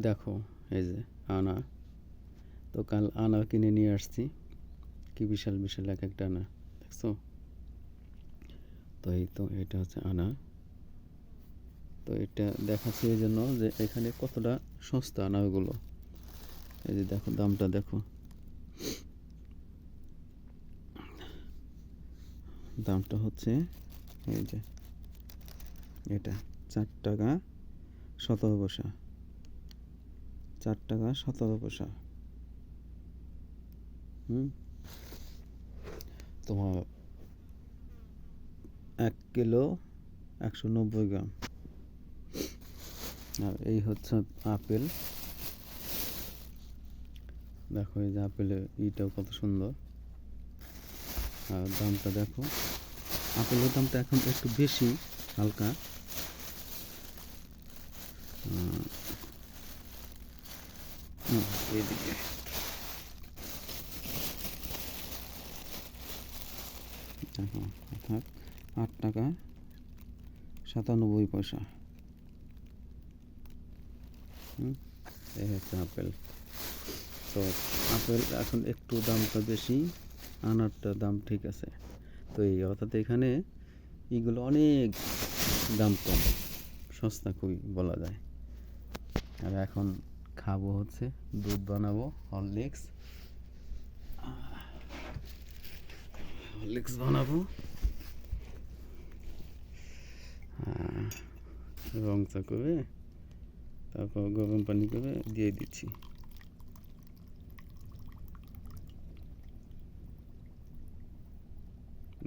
দেখো, এই যে আনা। তো কাল আনা কিনে নিয়ে আসছি। কি বিশাল বিশাল এক একটা আনা, দেখছো? তো এই তো এটা হচ্ছে আনা। তো এটা দেখাচ্ছি এই জন্য যে এখানে কতটা সস্তা আনাগুলো। এই যে দেখো, দামটা দেখো। দামটা হচ্ছে এই যে এটা 4 টাকা 17 পয়সা। 4 টাকা 17 পয়সা। হুম। তোমার 1 কিলো 190 গ্রাম। আর এই হচ্ছে আপেল। দেখো, এই যে আপেলের ইটাও কত সুন্দর। আর দামটা দেখো, আপেলের দামটা এখন একটু বেশি, হালকা। এইদিকে দেখো, অর্থাৎ 8 টাকা 97 পয়সা। এই হচ্ছে আপেল। তো আপেল এখন একটু দামটা বেশি, আনারটা দাম ঠিক আছে। তো এই অর্থাৎ এখানে এগুলো অনেক দাম কম, সস্তা খুবই বলা যায়। আর এখন খাবো হচ্ছে দুধ বানাবো, হরলিক্স হরলিক্স বানাবো। রং চা করে, তারপর গরম পানি করে দিয়ে দিচ্ছি।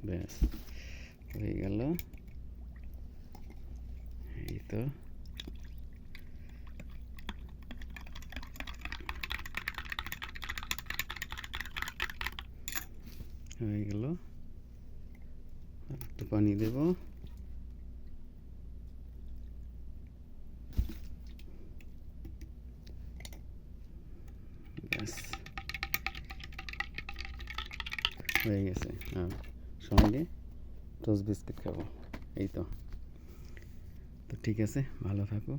ব্যাস, হয়ে গেল। এই তো হয়ে গেল। একটু পানি দেব। ব্যাস, হয়ে গেছে। আর সঙ্গে টোস্ট বিস্কিট খাবো। এই তো। তো ঠিক আছে, ভালো থাকো।